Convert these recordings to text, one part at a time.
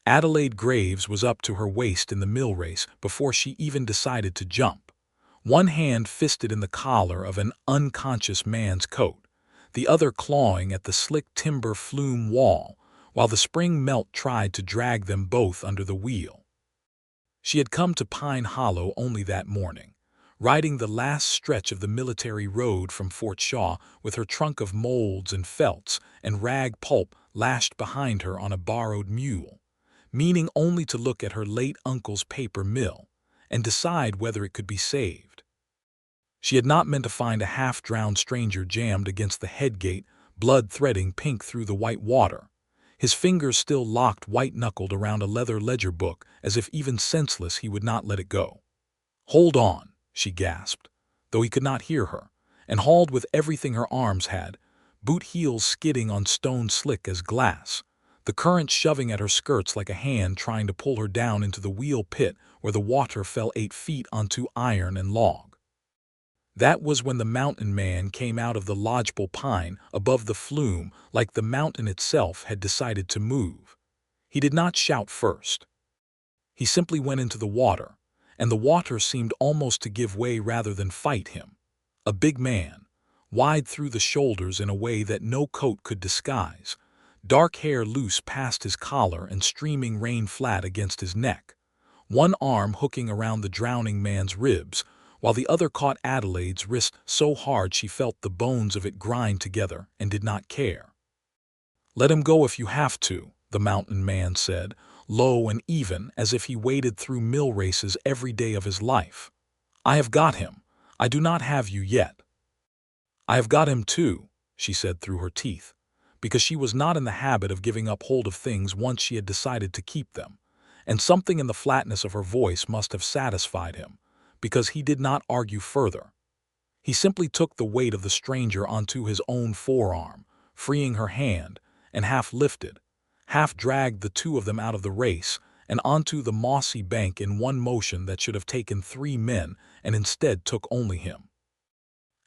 Adelaide Graves was up to her waist in the Millrace before she even decided to jump. One hand fisted in the collar of an unconscious man's coat, the other clawing at the slick timber flume wall, while the spring melt tried to drag them both under the wheel. She had come to Pine Hollow only that morning, riding the last stretch of the military road from Fort Shaw with her trunk of molds and felts and rag pulp lashed behind her on a borrowed mule, meaning only to look at her late uncle's paper mill and decide whether it could be saved. She had not meant to find a half-drowned stranger jammed against the headgate, blood threading pink through the white water, his fingers still locked white-knuckled around a leather ledger book as if even senseless he would not let it go. "Hold on," she gasped, though he could not hear her, and hauled with everything her arms had, boot heels skidding on stone slick as glass, the current shoving at her skirts like a hand trying to pull her down into the wheel pit where the water fell 8 feet onto iron and log. That was when the mountain man came out of the lodgepole pine above the flume like the mountain itself had decided to move. He did not shout first. He simply went into the water, and the water seemed almost to give way rather than fight him. A big man, wide through the shoulders in a way that no coat could disguise, dark hair loose past his collar and streaming rain flat against his neck, one arm hooking around the drowning man's ribs, while the other caught Adelaide's wrist so hard she felt the bones of it grind together and did not care. "Let him go if you have to," the mountain man said, low and even as if he waded through mill races every day of his life. "I have got him. I do not have you yet." "I have got him too," she said through her teeth, because she was not in the habit of giving up hold of things once she had decided to keep them, and something in the flatness of her voice must have satisfied him, because he did not argue further. He simply took the weight of the stranger onto his own forearm, freeing her hand, and half lifted, half dragged the two of them out of the race and onto the mossy bank in one motion that should have taken 3 men and instead took only him.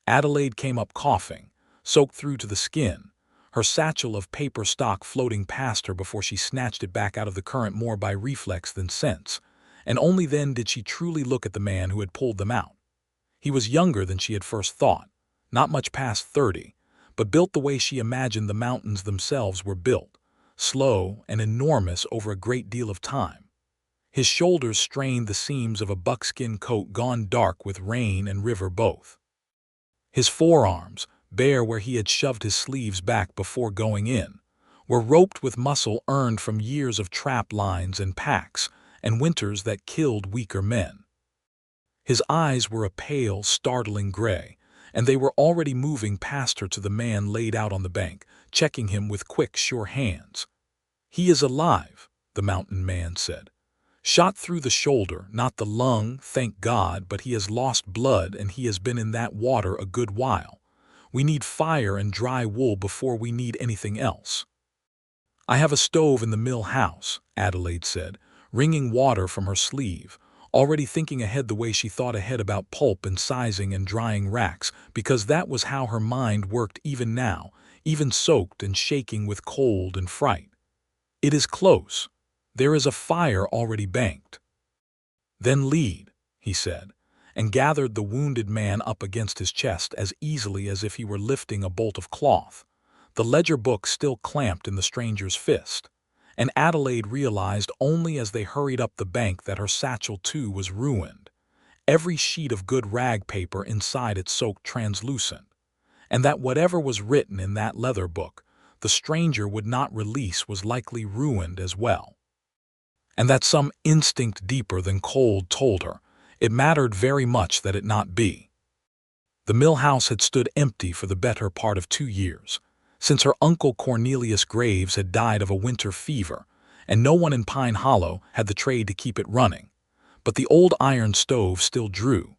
Adelaide came up coughing, soaked through to the skin, her satchel of paper stock floating past her before she snatched it back out of the current more by reflex than sense, and only then did she truly look at the man who had pulled them out. He was younger than she had first thought, not much past 30, but built the way she imagined the mountains themselves were built, slow and enormous over a great deal of time. His shoulders strained the seams of a buckskin coat gone dark with rain and river both. His forearms, bare where he had shoved his sleeves back before going in, were roped with muscle earned from years of trap lines and packs and winters that killed weaker men. His eyes were a pale, startling gray, and they were already moving past her to the man laid out on the bank, checking him with quick, sure hands. "He is alive," the mountain man said. "Shot through the shoulder, not the lung, thank God, but he has lost blood and he has been in that water a good while. We need fire and dry wool before we need anything else." "I have a stove in the mill house," Adelaide said, wringing water from her sleeve, already thinking ahead the way she thought ahead about pulp and sizing and drying racks, because that was how her mind worked even now, even soaked and shaking with cold and fright. "It is close. There is a fire already banked." "Then lead," he said, and gathered the wounded man up against his chest as easily as if he were lifting a bolt of cloth, the ledger book still clamped in the stranger's fist. And Adelaide realized only as they hurried up the bank that her satchel too was ruined, every sheet of good rag paper inside it soaked translucent, and that whatever was written in that leather book the stranger would not release was likely ruined as well. And that some instinct deeper than cold told her it mattered very much that it not be. The mill house had stood empty for the better part of 2 years, since her uncle Cornelius Graves had died of a winter fever, and no one in Pine Hollow had the trade to keep it running. But the old iron stove still drew,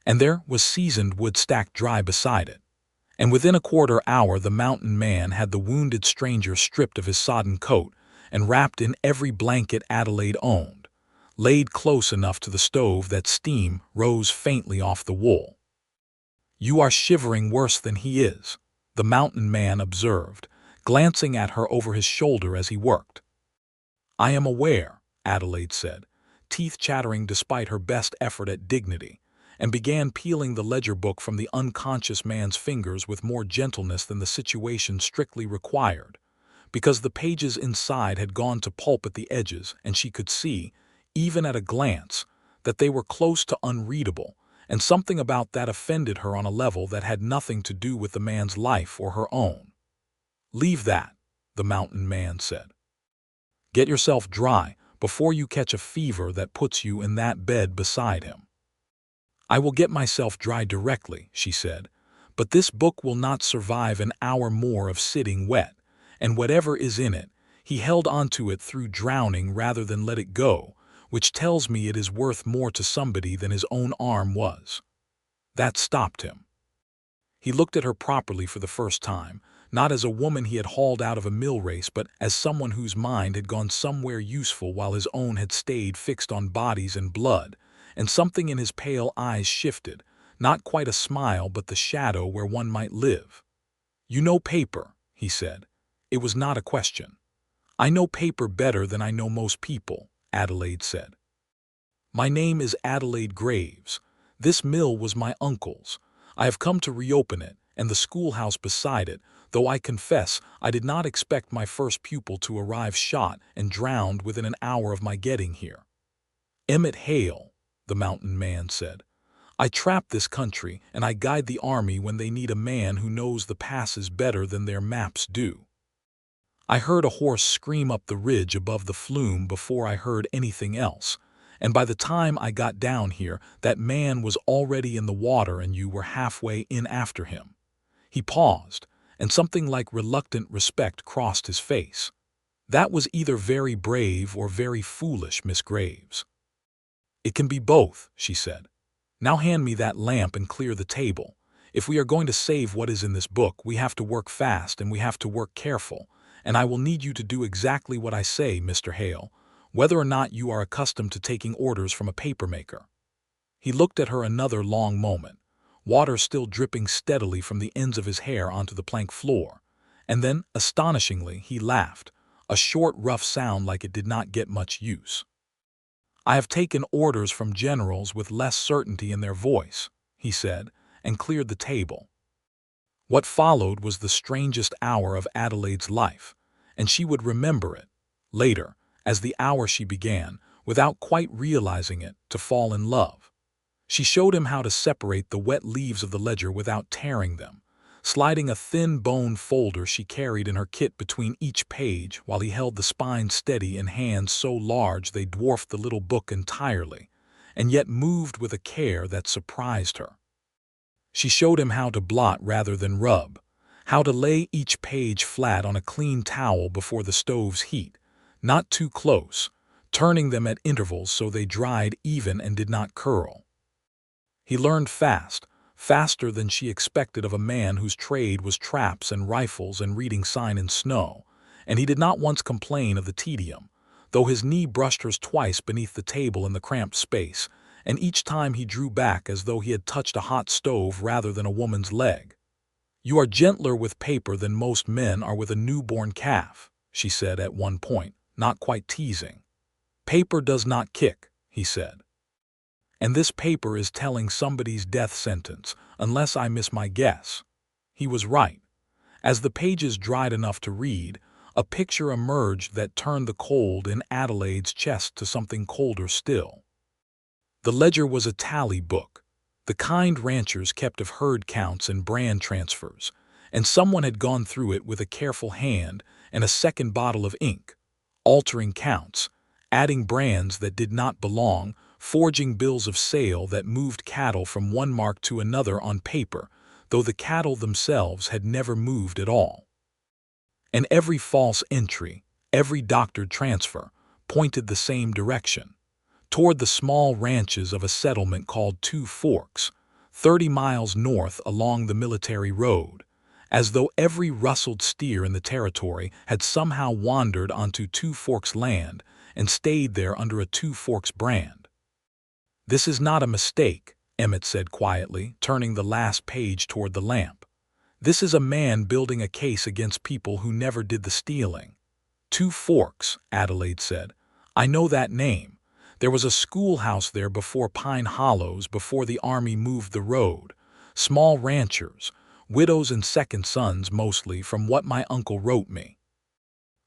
and there was seasoned wood stacked dry beside it. And within a quarter hour the mountain man had the wounded stranger stripped of his sodden coat and wrapped in every blanket Adelaide owned, laid close enough to the stove that steam rose faintly off the wool. "You are shivering worse than he is," the mountain man observed, glancing at her over his shoulder as he worked. "I am aware," Adelaide said, teeth chattering despite her best effort at dignity, and began peeling the ledger book from the unconscious man's fingers with more gentleness than the situation strictly required, because the pages inside had gone to pulp at the edges, and she could see, even at a glance, that they were close to unreadable, and something about that offended her on a level that had nothing to do with the man's life or her own. "Leave that," the mountain man said. "Get yourself dry before you catch a fever that puts you in that bed beside him." "I will get myself dry directly," she said, "but this book will not survive an hour more of sitting wet, and whatever is in it, he held onto it through drowning rather than let it go, which tells me it is worth more to somebody than his own arm was." That stopped him. He looked at her properly for the first time, not as a woman he had hauled out of a mill race, but as someone whose mind had gone somewhere useful while his own had stayed fixed on bodies and blood, and something in his pale eyes shifted, not quite a smile but the shadow where one might live. "You know paper," he said. It was not a question. "I know paper better than I know most people," Adelaide said. "My name is Adelaide Graves. This mill was my uncle's. I have come to reopen it, and the schoolhouse beside it, though I confess I did not expect my first pupil to arrive shot and drowned within an hour of my getting here." "Emmett Hale," the mountain man said. "I trap this country, and I guide the army when they need a man who knows the passes better than their maps do. I heard a horse scream up the ridge above the flume before I heard anything else, and by the time I got down here, that man was already in the water and you were halfway in after him." He paused, and something like reluctant respect crossed his face. "That was either very brave or very foolish, Miss Graves." "It can be both," she said. "Now hand me that lamp and clear the table. If we are going to save what is in this book, we have to work fast and we have to work careful, and I will need you to do exactly what I say, Mr. Hale, whether or not you are accustomed to taking orders from a papermaker." He looked at her another long moment, water still dripping steadily from the ends of his hair onto the plank floor, and then, astonishingly, he laughed, a short, rough sound like it did not get much use. "I have taken orders from generals with less certainty in their voice," he said, and cleared the table. What followed was the strangest hour of Adelaide's life, and she would remember it, later, as the hour she began, without quite realizing it, to fall in love. She showed him how to separate the wet leaves of the ledger without tearing them, sliding a thin bone folder she carried in her kit between each page while he held the spine steady in hands so large they dwarfed the little book entirely, and yet moved with a care that surprised her. She showed him how to blot rather than rub, how to lay each page flat on a clean towel before the stove's heat, not too close, turning them at intervals so they dried even and did not curl. He learned fast, faster than she expected of a man whose trade was traps and rifles and reading sign in snow, and he did not once complain of the tedium, though his knee brushed hers twice beneath the table in the cramped space, and each time he drew back as though he had touched a hot stove rather than a woman's leg. "You are gentler with paper than most men are with a newborn calf," she said at one point, not quite teasing. "Paper does not kick," he said. "And this paper is telling somebody's death sentence, unless I miss my guess." He was right. As the pages dried enough to read, a picture emerged that turned the cold in Adelaide's chest to something colder still. The ledger was a tally book, the kind ranchers kept of herd counts and brand transfers, and someone had gone through it with a careful hand and a second bottle of ink, altering counts, adding brands that did not belong, forging bills of sale that moved cattle from one mark to another on paper, though the cattle themselves had never moved at all. And every false entry, every doctored transfer, pointed the same direction, toward the small ranches of a settlement called Two Forks, 30 miles north along the military road, as though every rustled steer in the territory had somehow wandered onto Two Forks land and stayed there under a Two Forks brand. "This is not a mistake," Emmett said quietly, turning the last page toward the lamp. "This is a man building a case against people who never did the stealing. Two Forks, Adelaide said. I know that name. There was a schoolhouse there before Pine Hollows, before the army moved the road. Small ranchers, widows and second sons mostly, from what my uncle wrote me.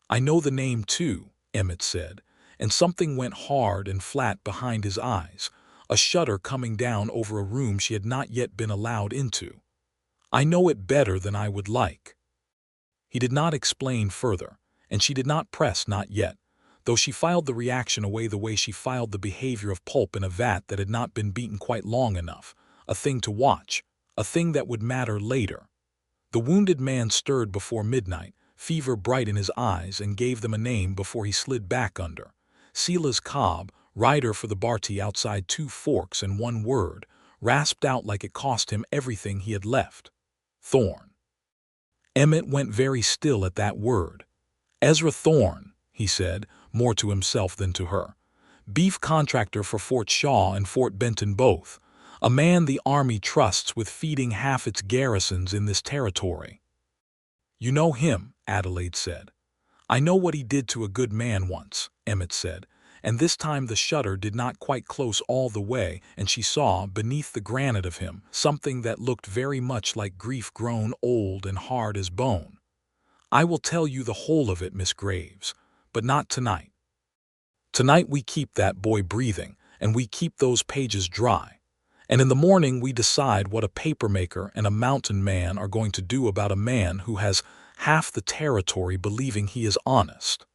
I know the name too, Emmett said, and something went hard and flat behind his eyes, a shutter coming down over a room she had not yet been allowed into. I know it better than I would like. He did not explain further, and she did not press, not yet, though she filed the reaction away the way she filed the behavior of pulp in a vat that had not been beaten quite long enough, a thing to watch, a thing that would matter later. The wounded man stirred before midnight, fever bright in his eyes, and gave them a name before he slid back under. Silas Cobb, rider for the Barty outside Two Forks, and one word, rasped out like it cost him everything he had left. Thorne. Emmett went very still at that word. Ezra Thorne, he said, more to himself than to her. Beef contractor for Fort Shaw and Fort Benton both. A man the Army trusts with feeding half its garrisons in this territory. You know him, Adelaide said. I know what he did to a good man once, Emmett said, and this time the shutter did not quite close all the way, and she saw, beneath the granite of him, something that looked very much like grief grown old and hard as bone. I will tell you the whole of it, Miss Graves, but not tonight. Tonight we keep that boy breathing, and we keep those pages dry. And in the morning we decide what a papermaker and a mountain man are going to do about a man who has half the territory believing he is honest.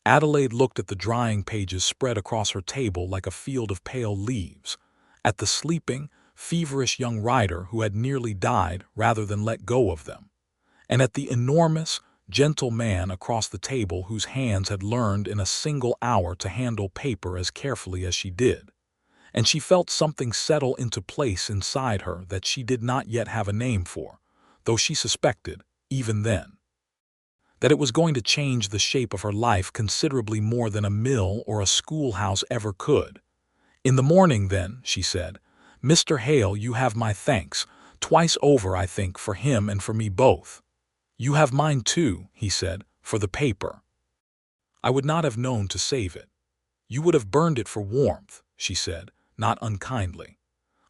Adelaide looked at the drying pages spread across her table like a field of pale leaves, at the sleeping, feverish young rider who had nearly died rather than let go of them, and at the enormous, gentle man across the table whose hands had learned in a single hour to handle paper as carefully as she did. And she felt something settle into place inside her that she did not yet have a name for, though she suspected, even then, that it was going to change the shape of her life considerably more than a mill or a schoolhouse ever could. In the morning, then, she said, Mr. Hale, you have my thanks, twice over, I think, for him and for me both. You have mine too, he said, for the paper. I would not have known to save it. You would have burned it for warmth, she said, not unkindly.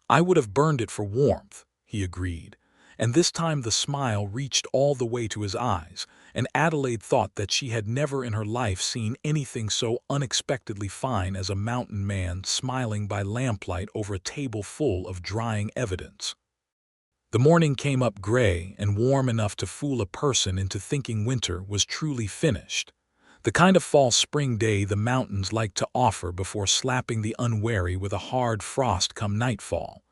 I would have burned it for warmth, he agreed, and this time the smile reached all the way to his eyes, and Adelaide thought that she had never in her life seen anything so unexpectedly fine as a mountain man smiling by lamplight over a table full of drying evidence. The morning came up gray and warm enough to fool a person into thinking winter was truly finished, the kind of fall spring day the mountains like to offer before slapping the unwary with a hard frost come nightfall,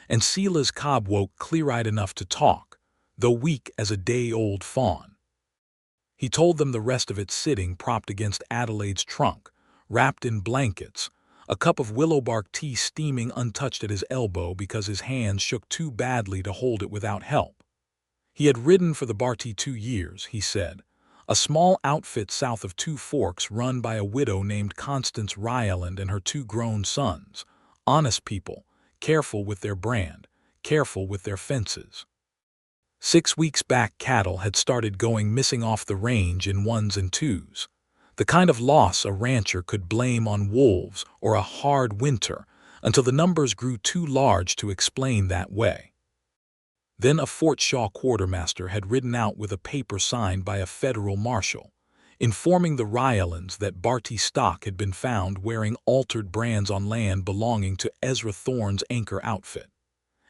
and Silas Cobb woke clear-eyed enough to talk, though weak as a day-old fawn. He told them the rest of it sitting propped against Adelaide's trunk, wrapped in blankets, a cup of willow-bark tea steaming untouched at his elbow because his hands shook too badly to hold it without help. He had ridden for the Barty 2 years, he said, a small outfit south of Two Forks run by a widow named Constance Ryland and her 2 grown sons, honest people, careful with their brand, careful with their fences. 6 weeks back cattle had started going missing off the range in 1s and 2s, the kind of loss a rancher could blame on wolves or a hard winter until the numbers grew too large to explain that way. Then a Fort Shaw quartermaster had ridden out with a paper signed by a federal marshal, informing the Rylands that Barty stock had been found wearing altered brands on land belonging to Ezra Thorne's anchor outfit,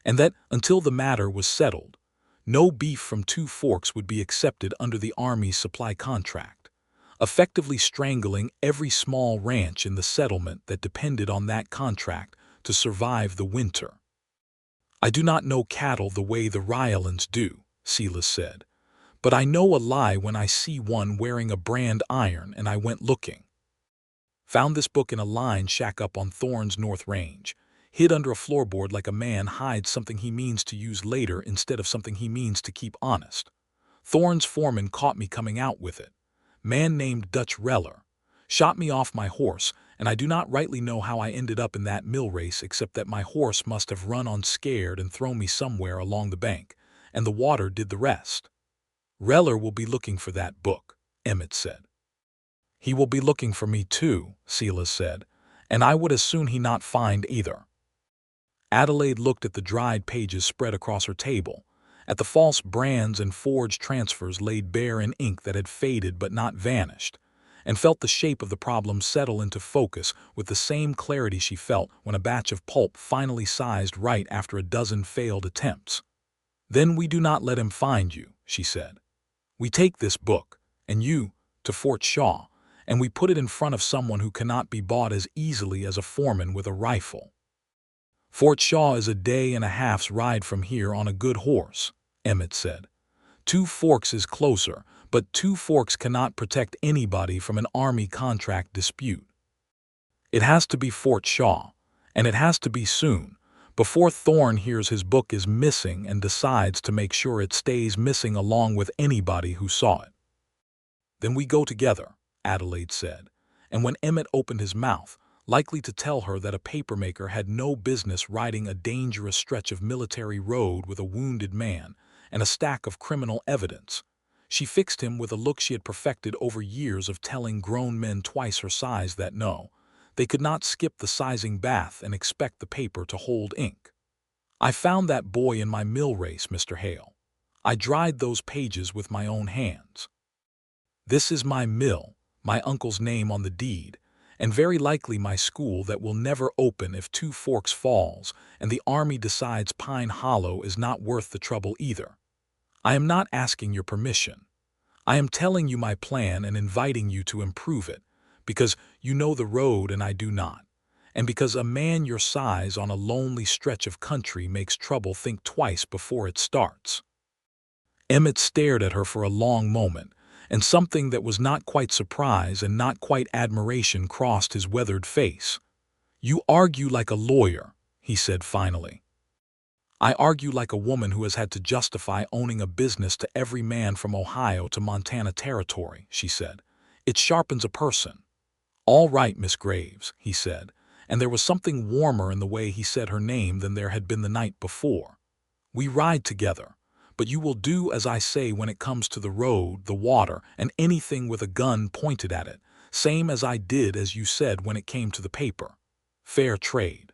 and that, until the matter was settled, no beef from Two Forks would be accepted under the Army's supply contract, effectively strangling every small ranch in the settlement that depended on that contract to survive the winter. I do not know cattle the way the Rylands do, Silas said, but I know a lie when I see one wearing a brand iron, and I went looking. Found this book in a line shack up on Thorne's North Range, hid under a floorboard like a man hides something he means to use later instead of something he means to keep honest. Thorne's foreman caught me coming out with it. Man named Dutch Reller. Shot me off my horse, and I do not rightly know how I ended up in that Millrace except that my horse must have run on scared and thrown me somewhere along the bank, and the water did the rest. Reller will be looking for that book, Emmett said. He will be looking for me too, Silas said, and I would as soon he not find either. Adelaide looked at the dried pages spread across her table, at the false brands and forged transfers laid bare in ink that had faded but not vanished, and felt the shape of the problem settle into focus with the same clarity she felt when a batch of pulp finally sized right after a dozen failed attempts. "Then we do not let him find you," she said. "We take this book, and you, to Fort Shaw, and we put it in front of someone who cannot be bought as easily as a foreman with a rifle. Fort Shaw is a day and a half's ride from here on a good horse," Emmett said. "Two Forks is closer, but Two Forks cannot protect anybody from an army contract dispute. It has to be Fort Shaw, and it has to be soon, before Thorne hears his book is missing and decides to make sure it stays missing along with anybody who saw it." "Then we go together," Adelaide said, and when Emmett opened his mouth, likely to tell her that a papermaker had no business riding a dangerous stretch of military road with a wounded man and a stack of criminal evidence, she fixed him with a look she had perfected over years of telling grown men twice her size that no, they could not skip the sizing bath and expect the paper to hold ink. "I found that boy in my Millrace, Mr. Hale. I dried those pages with my own hands. This is my mill, my uncle's name on the deed, and very likely my school that will never open if Two Forks falls and the Army decides Pine Hollow is not worth the trouble either. I am not asking your permission. I am telling you my plan and inviting you to improve it, because you know the road and I do not, and because a man your size on a lonely stretch of country makes trouble think twice before it starts." Emmett stared at her for a long moment, and something that was not quite surprise and not quite admiration crossed his weathered face. "You argue like a lawyer," he said finally. "I argue like a woman who has had to justify owning a business to every man from Ohio to Montana Territory," she said. "It sharpens a person." "All right, Miss Graves," he said, and there was something warmer in the way he said her name than there had been the night before. "We ride together, but you will do as I say when it comes to the road, the water, and anything with a gun pointed at it, same as I did as you said when it came to the paper. Fair trade."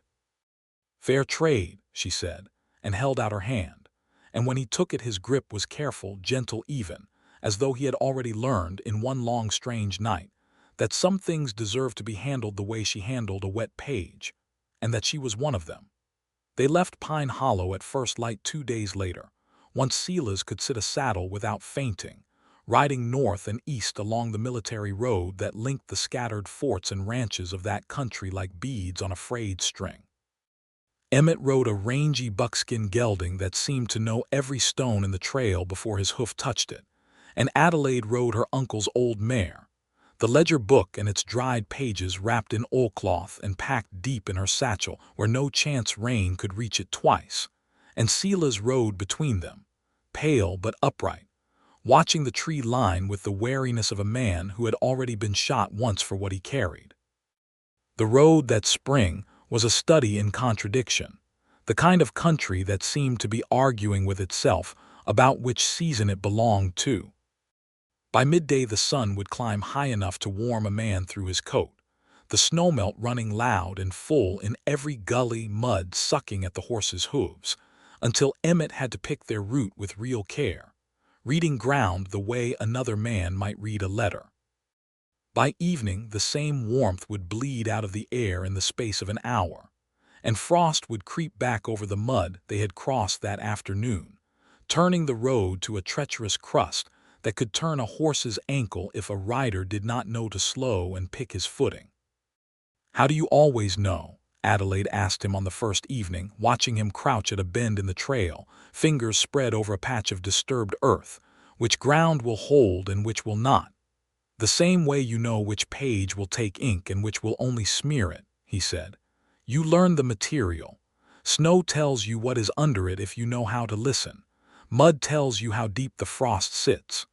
"Fair trade," she said, and held out her hand, and when he took it his grip was careful, gentle even, as though he had already learned, in one long strange night, that some things deserved to be handled the way she handled a wet page, and that she was one of them. They left Pine Hollow at first light 2 days later, once Silas could sit a saddle without fainting, riding north and east along the military road that linked the scattered forts and ranches of that country like beads on a frayed string. Emmett rode a rangy buckskin gelding that seemed to know every stone in the trail before his hoof touched it, and Adelaide rode her uncle's old mare, the ledger book and its dried pages wrapped in oilcloth and packed deep in her satchel where no chance rain could reach it twice, and Silas rode between them, pale but upright, watching the tree line with the wariness of a man who had already been shot once for what he carried. The road that spring was a study in contradiction, the kind of country that seemed to be arguing with itself about which season it belonged to. By midday the sun would climb high enough to warm a man through his coat, the snowmelt running loud and full in every gully, mud sucking at the horses' hooves, until Emmett had to pick their route with real care, reading ground the way another man might read a letter. By evening the same warmth would bleed out of the air in the space of an hour, and frost would creep back over the mud they had crossed that afternoon, turning the road to a treacherous crust that could turn a horse's ankle if a rider did not know to slow and pick his footing. "How do you always know?" Adelaide asked him on the first evening, watching him crouch at a bend in the trail, fingers spread over a patch of disturbed earth, "which ground will hold and which will not?" "The same way you know which page will take ink and which will only smear it," he said. "You learn the material. Snow tells you what is under it if you know how to listen. Mud tells you how deep the frost sits.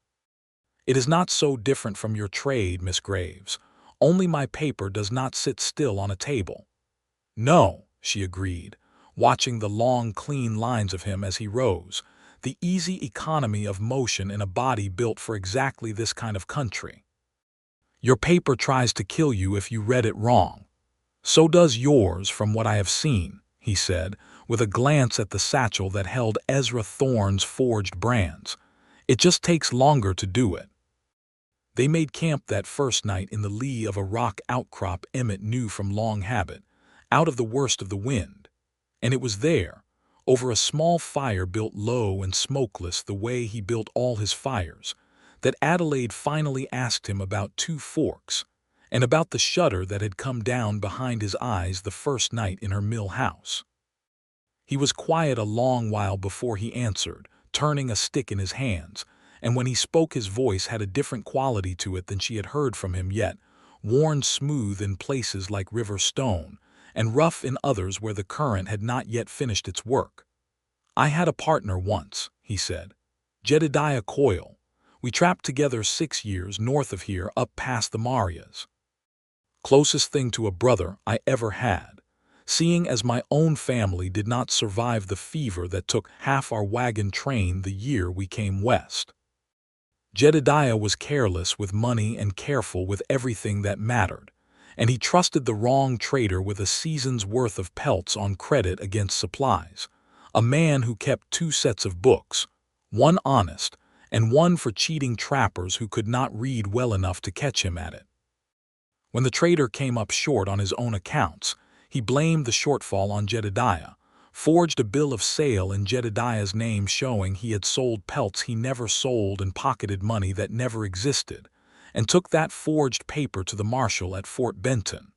It is not so different from your trade, Miss Graves, only my paper does not sit still on a table." "No," she agreed, watching the long, clean lines of him as he rose, the easy economy of motion in a body built for exactly this kind of country. Your paper tries to kill you if you read it wrong. So does yours, from what I have seen, he said, with a glance at the satchel that held Ezra Thorne's forged brands. It just takes longer to do it. They made camp that first night in the lee of a rock outcrop Emmett knew from long habit, out of the worst of the wind. And it was there, over a small fire built low and smokeless the way he built all his fires, that Adelaide finally asked him about two forks, and about the shutter that had come down behind his eyes the first night in her mill house. He was quiet a long while before he answered, turning a stick in his hands, and when he spoke his voice had a different quality to it than she had heard from him yet, worn smooth in places like river stone, and rough in others where the current had not yet finished its work. I had a partner once, he said. Jedediah Coyle. We trapped together 6 years north of here up past the Marias. Closest thing to a brother I ever had, seeing as my own family did not survive the fever that took half our wagon train the year we came west. Jedediah was careless with money and careful with everything that mattered, and he trusted the wrong trader with a season's worth of pelts on credit against supplies, a man who kept 2 sets of books, one honest and one for cheating trappers who could not read well enough to catch him at it. When the trader came up short on his own accounts, he blamed the shortfall on Jedediah, forged a bill of sale in Jedediah's name showing he had sold pelts he never sold and pocketed money that never existed, and took that forged paper to the marshal at Fort Benton.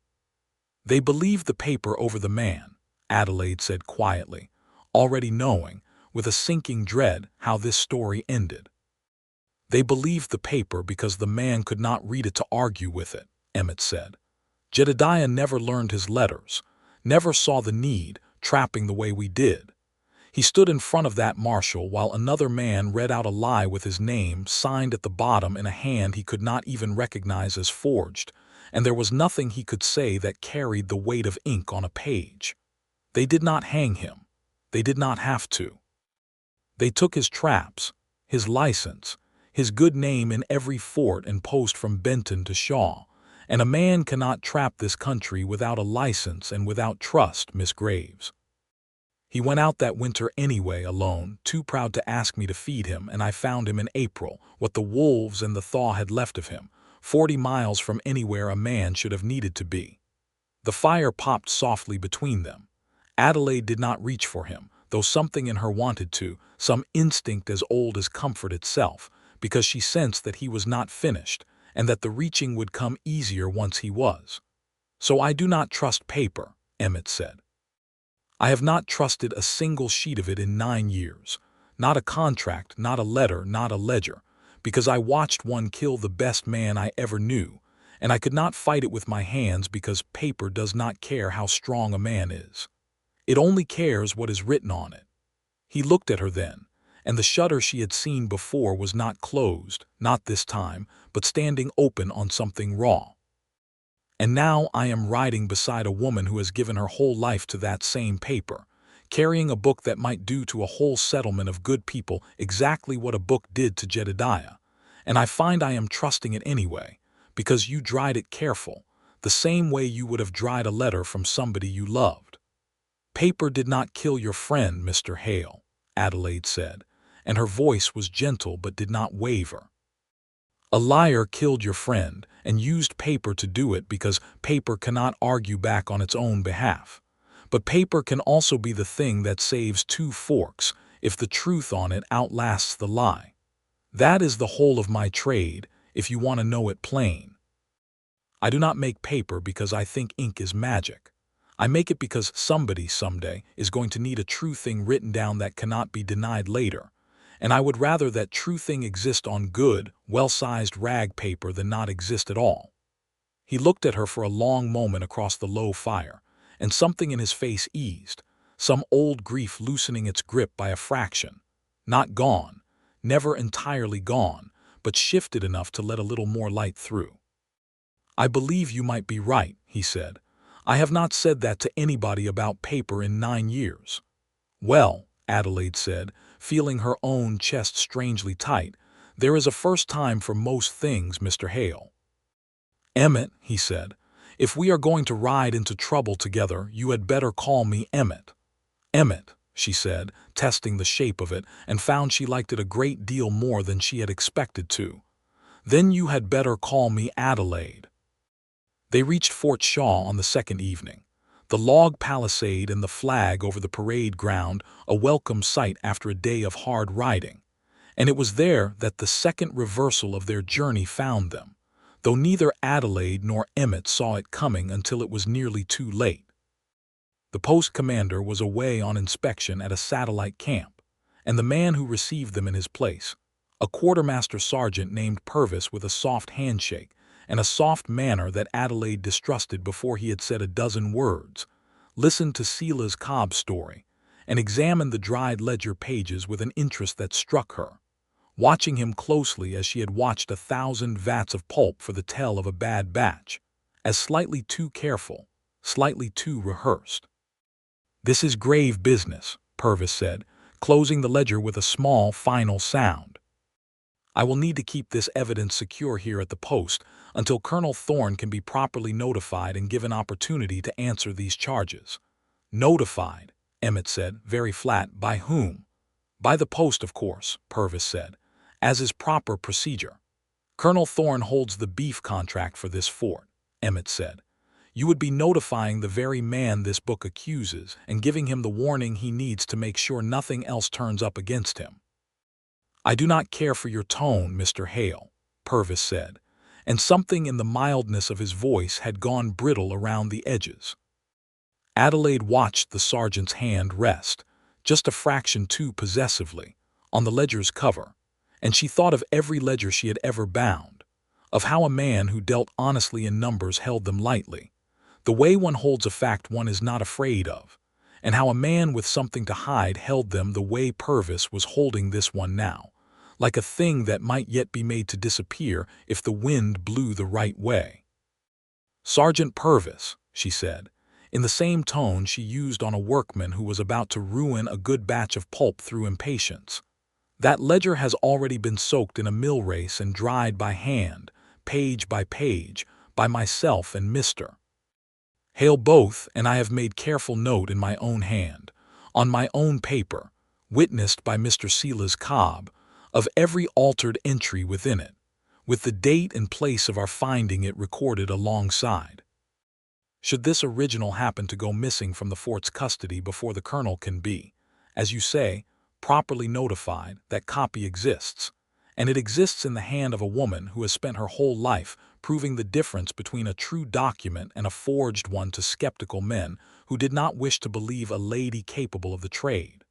They believed the paper over the man, Adelaide said quietly, already knowing, with a sinking dread, how this story ended. They believed the paper because the man could not read it to argue with it, Emmett said. Jedediah never learned his letters, never saw the need, trapping the way we did. He stood in front of that marshal while another man read out a lie with his name signed at the bottom in a hand he could not even recognize as forged, and there was nothing he could say that carried the weight of ink on a page. They did not hang him. They did not have to. They took his traps, his license, his good name in every fort and post from Benton to Shaw, and a man cannot trap this country without a license and without trust, Miss Graves. He went out that winter anyway alone, too proud to ask me to feed him, and I found him in April, what the wolves and the thaw had left of him, 40 miles from anywhere a man should have needed to be. The fire popped softly between them. Adelaide did not reach for him, though something in her wanted to, some instinct as old as comfort itself, because she sensed that he was not finished, and that the reaching would come easier once he was. So I do not trust paper, Emmett said. I have not trusted a single sheet of it in 9 years, not a contract, not a letter, not a ledger, because I watched one kill the best man I ever knew, and I could not fight it with my hands because paper does not care how strong a man is. It only cares what is written on it. He looked at her then, and the shutter she had seen before was not closed, not this time, but standing open on something raw. And now I am riding beside a woman who has given her whole life to that same paper, carrying a book that might do to a whole settlement of good people exactly what a book did to Jedediah, and I find I am trusting it anyway, because you dried it careful, the same way you would have dried a letter from somebody you loved. Paper did not kill your friend, Mr. Hale, Adelaide said, and her voice was gentle but did not waver. A liar killed your friend and used paper to do it because paper cannot argue back on its own behalf. But paper can also be the thing that saves 2 forks if the truth on it outlasts the lie. That is the whole of my trade, if you want to know it plain. I do not make paper because I think ink is magic. I make it because somebody someday is going to need a true thing written down that cannot be denied later, and I would rather that true thing exist on good, well-sized rag paper than not exist at all. He looked at her for a long moment across the low fire, and something in his face eased, some old grief loosening its grip by a fraction. Not gone, never entirely gone, but shifted enough to let a little more light through. I believe you might be right, he said. I have not said that to anybody about paper in 9 years. Well, Adelaide said, feeling her own chest strangely tight, there is a first time for most things, Mr. Hale. "Emmett," he said, "if we are going to ride into trouble together, you had better call me Emmett." "Emmett," she said, testing the shape of it, and found she liked it a great deal more than she had expected to. "Then you had better call me Adelaide." They reached Fort Shaw on the second evening. The log palisade and the flag over the parade ground, a welcome sight after a day of hard riding. And it was there that the second reversal of their journey found them, though neither Adelaide nor Emmett saw it coming until it was nearly too late. The post commander was away on inspection at a satellite camp, and the man who received them in his place, a quartermaster sergeant named Purvis with a soft handshake and a soft manner that Adelaide distrusted before he had said a dozen words, listened to Silas Cobb's story and examined the dried ledger pages with an interest that struck her, watching him closely as she had watched 1,000 vats of pulp for the tell of a bad batch, as slightly too careful, slightly too rehearsed. "This is grave business," Purvis said, closing the ledger with a small, final sound. "I will need to keep this evidence secure here at the post until Colonel Thorne can be properly notified and given opportunity to answer these charges." "Notified," Emmett said, very flat. "By whom?" "By the post, of course," Purvis said, "as is proper procedure." "Colonel Thorne holds the beef contract for this fort," Emmett said. "You would be notifying the very man this book accuses and giving him the warning he needs to make sure nothing else turns up against him." "I do not care for your tone, Mr. Hale," Purvis said, and something in the mildness of his voice had gone brittle around the edges. Adelaide watched the sergeant's hand rest, just a fraction too possessively, on the ledger's cover, and she thought of every ledger she had ever bound, of how a man who dealt honestly in numbers held them lightly, the way one holds a fact one is not afraid of, and how a man with something to hide held them the way Purvis was holding this one now, like a thing that might yet be made to disappear if the wind blew the right way. "Sergeant Purvis," she said, in the same tone she used on a workman who was about to ruin a good batch of pulp through impatience, "that ledger has already been soaked in a Millrace and dried by hand, page by page, by myself and Mr. Hale both, and I have made careful note in my own hand, on my own paper, witnessed by Mr. Silas Cobb, of every altered entry within it, with the date and place of our finding it recorded alongside. Should this original happen to go missing from the fort's custody before the colonel can be, as you say, properly notified, that copy exists, and it exists in the hand of a woman who has spent her whole life proving the difference between a true document and a forged one to skeptical men who did not wish to believe a lady capable of the trade.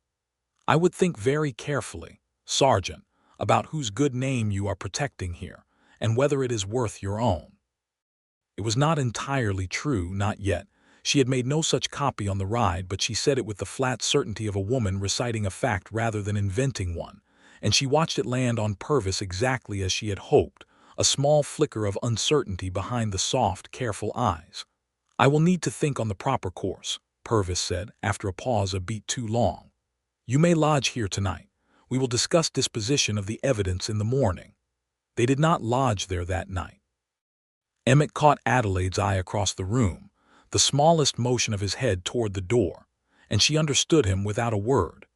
I would think very carefully, Sergeant, about whose good name you are protecting here, and whether it is worth your own." It was not entirely true, not yet. She had made no such copy on the ride, but she said it with the flat certainty of a woman reciting a fact rather than inventing one, and she watched it land on Purvis exactly as she had hoped, a small flicker of uncertainty behind the soft, careful eyes. "I will need to think on the proper course," Purvis said, after a pause a beat too long. "You may lodge here tonight. We will discuss disposition of the evidence in the morning." They did not lodge there that night. Emmett caught Adelaide's eye across the room, the smallest motion of his head toward the door, and she understood him without a word,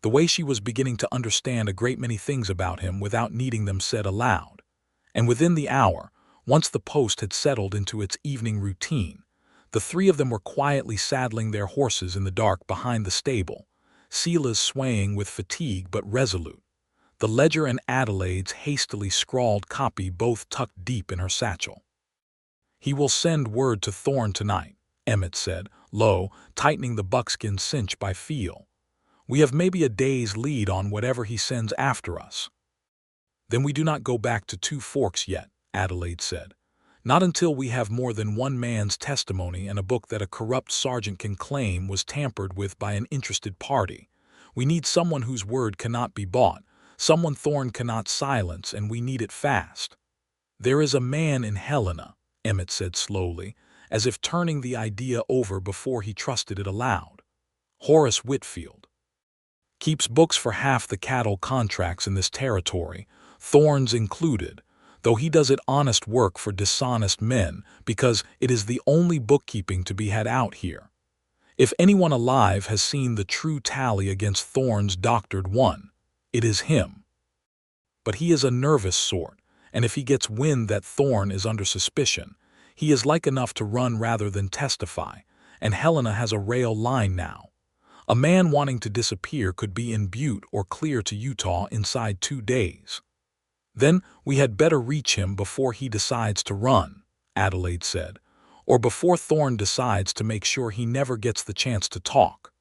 the way she was beginning to understand a great many things about him without needing them said aloud. And within the hour, once the post had settled into its evening routine, the three of them were quietly saddling their horses in the dark behind the stable, Silas swaying with fatigue but resolute, the ledger and Adelaide's hastily scrawled copy both tucked deep in her satchel. "He will send word to Thorne tonight," Emmett said, low, tightening the buckskin cinch by feel. "We have maybe a day's lead on whatever he sends after us." "Then we do not go back to Two Forks yet," Adelaide said. "Not until we have more than one man's testimony and a book that a corrupt sergeant can claim was tampered with by an interested party. We need someone whose word cannot be bought, someone Thorne cannot silence, and we need it fast." "There is a man in Helena," Emmett said slowly, as if turning the idea over before he trusted it aloud. "Horace Whitfield. Keeps books for half the cattle contracts in this territory, Thorne's included, though he does it honest work for dishonest men because it is the only bookkeeping to be had out here. If anyone alive has seen the true tally against Thorne's doctored one, it is him. But he is a nervous sort, and if he gets wind that Thorne is under suspicion, he is like enough to run rather than testify, and Helena has a rail line now. A man wanting to disappear could be in Butte or clear to Utah inside 2 days. Then we had better reach him before he decides to run, Adelaide said, or before Thorne decides to make sure he never gets the chance to talk.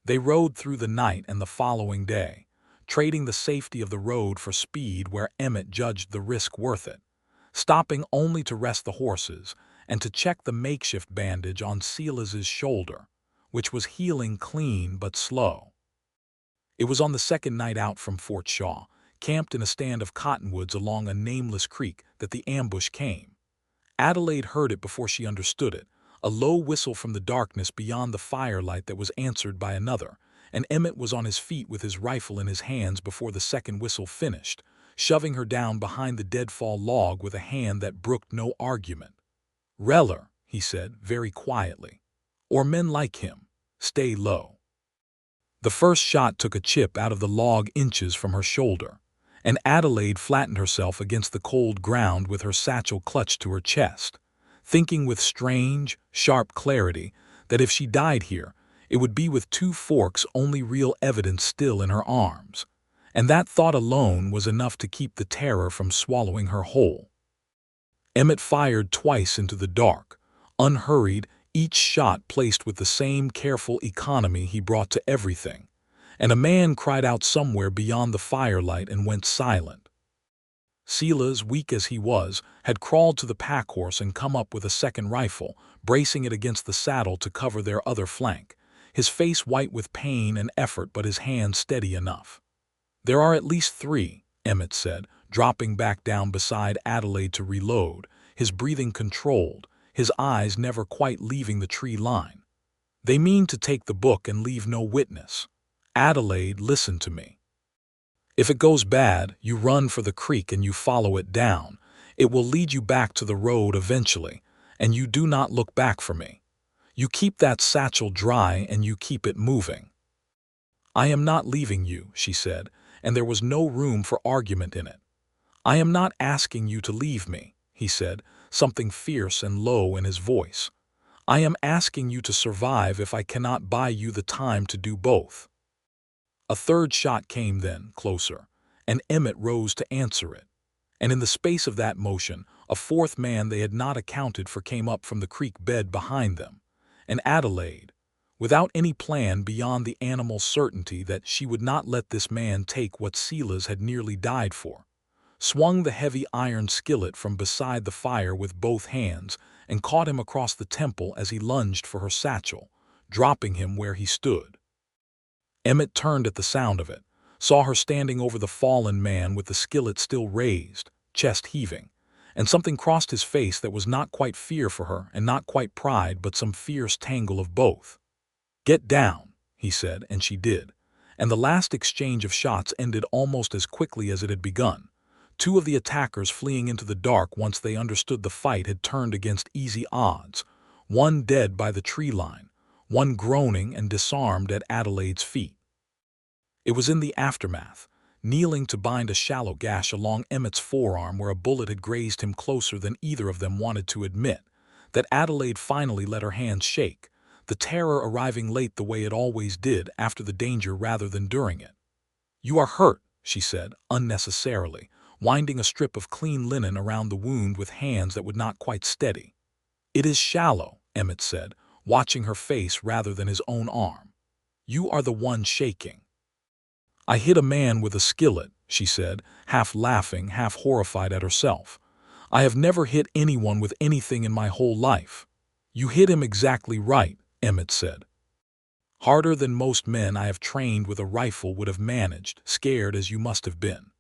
They rode through the night and the following day, trading the safety of the road for speed where Emmett judged the risk worth it, stopping only to rest the horses and to check the makeshift bandage on Silas's shoulder, which was healing clean but slow. It was on the second night out from Fort Shaw, camped in a stand of cottonwoods along a nameless creek, that the ambush came. Adelaide heard it before she understood it, a low whistle from the darkness beyond the firelight that was answered by another, and Emmett was on his feet with his rifle in his hands before the second whistle finished, shoving her down behind the deadfall log with a hand that brooked no argument. "Reller," he said very quietly, "or men like him, stay low." The first shot took a chip out of the log inches from her shoulder, and Adelaide flattened herself against the cold ground with her satchel clutched to her chest, thinking with strange, sharp clarity that if she died here, it would be with 2 forks, only real evidence still in her arms, and that thought alone was enough to keep the terror from swallowing her whole. Emmett fired twice into the dark, unhurried, each shot placed with the same careful economy he brought to everything, and a man cried out somewhere beyond the firelight and went silent. Silas, weak as he was, had crawled to the pack-horse and come up with a second rifle, bracing it against the saddle to cover their other flank, his face white with pain and effort but his hand steady enough. "There are at least 3, Emmett said, dropping back down beside Adelaide to reload, his breathing controlled, his eyes never quite leaving the tree line. "They mean to take the book and leave no witness. Adelaide, listen to me. If it goes bad, you run for the creek and you follow it down. It will lead you back to the road eventually, and you do not look back for me. You keep that satchel dry and you keep it moving." "I am not leaving you," she said, and there was no room for argument in it. "I am not asking you to leave me," he said, something fierce and low in his voice. "I am asking you to survive if I cannot buy you the time to do both." A third shot came then, closer, and Emmett rose to answer it. And in the space of that motion, a fourth man they had not accounted for came up from the creek bed behind them, and Adelaide, without any plan beyond the animal certainty that she would not let this man take what Silas had nearly died for, swung the heavy iron skillet from beside the fire with both hands and caught him across the temple as he lunged for her satchel, dropping him where he stood. Emmett turned at the sound of it, saw her standing over the fallen man with the skillet still raised, chest heaving, and something crossed his face that was not quite fear for her and not quite pride but some fierce tangle of both. "Get down," he said, and she did, and the last exchange of shots ended almost as quickly as it had begun. 2 of the attackers fleeing into the dark once they understood the fight had turned against easy odds, one dead by the tree line, one groaning and disarmed at Adelaide's feet. It was in the aftermath, kneeling to bind a shallow gash along Emmett's forearm where a bullet had grazed him closer than either of them wanted to admit, that Adelaide finally let her hands shake, the terror arriving late the way it always did after the danger rather than during it. "You are hurt," she said, unnecessarily, winding a strip of clean linen around the wound with hands that would not quite steady. "It is shallow," Emmett said, watching her face rather than his own arm. "You are the one shaking." "I hit a man with a skillet," she said, half laughing, half horrified at herself. "I have never hit anyone with anything in my whole life." "You hit him exactly right," Emmett said. "Harder than most men I have trained with a rifle would have managed, scared as you must have been."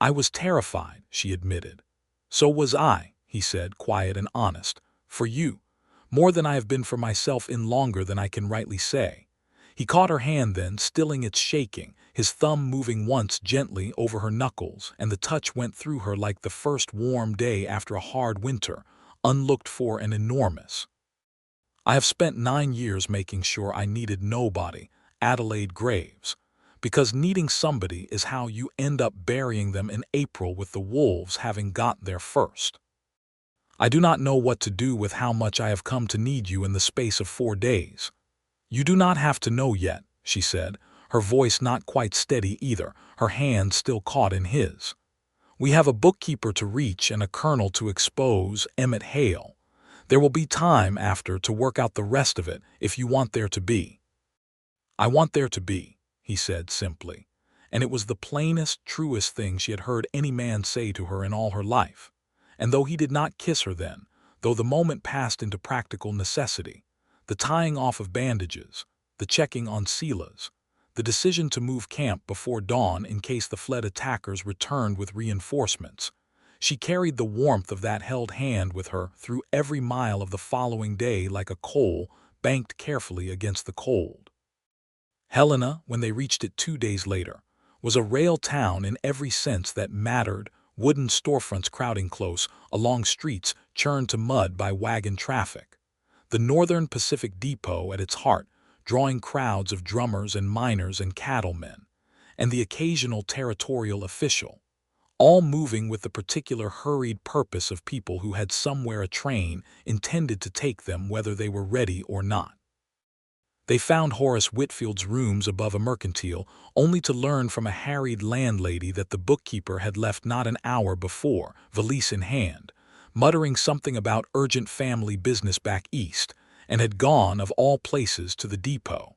"I was terrified," she admitted. "So was I," he said, quiet and honest. "For you. More than I have been for myself in longer than I can rightly say." He caught her hand then, stilling its shaking, his thumb moving once gently over her knuckles, and the touch went through her like the first warm day after a hard winter, unlooked for and enormous. I have spent 9 years making sure I needed nobody, Adelaide Graves, because needing somebody is how you end up burying them in April with the wolves having got there first. I do not know what to do with how much I have come to need you in the space of 4 days. You do not have to know yet, she said, her voice not quite steady either, her hand still caught in his. We have a bookkeeper to reach and a colonel to expose, Emmett Hale. There will be time after to work out the rest of it if you want there to be. I want there to be, he said simply, and it was the plainest, truest thing she had heard any man say to her in all her life. And though he did not kiss her then, though the moment passed into practical necessity, the tying off of bandages, the checking on Sela's, the decision to move camp before dawn in case the fled attackers returned with reinforcements, she carried the warmth of that held hand with her through every mile of the following day like a coal banked carefully against the cold. Helena, when they reached it 2 days later, was a rail town in every sense that mattered, wooden storefronts crowding close along streets churned to mud by wagon traffic. The Northern Pacific Depot at its heart, drawing crowds of drummers and miners and cattlemen, and the occasional territorial official, all moving with the particular hurried purpose of people who had somewhere a train intended to take them whether they were ready or not. They found Horace Whitfield's rooms above a mercantile, only to learn from a harried landlady that the bookkeeper had left not an hour before, valise in hand, muttering something about urgent family business back east, and had gone, of all places, to the depot.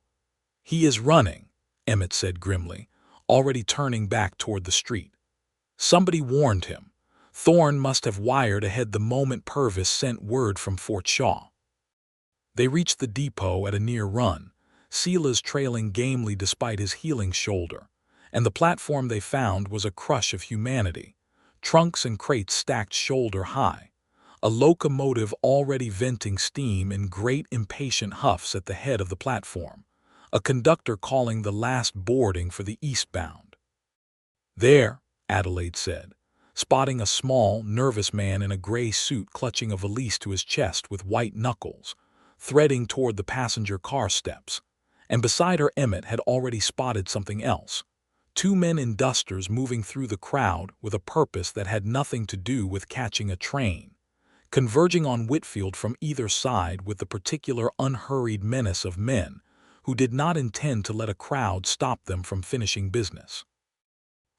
He is running, Emmett said grimly, already turning back toward the street. Somebody warned him. Thorne must have wired ahead the moment Purvis sent word from Fort Shaw. They reached the depot at a near run, Sela's trailing gamely despite his healing shoulder, and the platform they found was a crush of humanity, trunks and crates stacked shoulder high, a locomotive already venting steam in great impatient huffs at the head of the platform, a conductor calling the last boarding for the eastbound. There, Adelaide said, spotting a small, nervous man in a gray suit clutching a valise to his chest with white knuckles, threading toward the passenger car steps, and beside her Emmett had already spotted something else. 2 men in dusters moving through the crowd with a purpose that had nothing to do with catching a train, converging on Whitfield from either side with the particular unhurried menace of men who did not intend to let a crowd stop them from finishing business.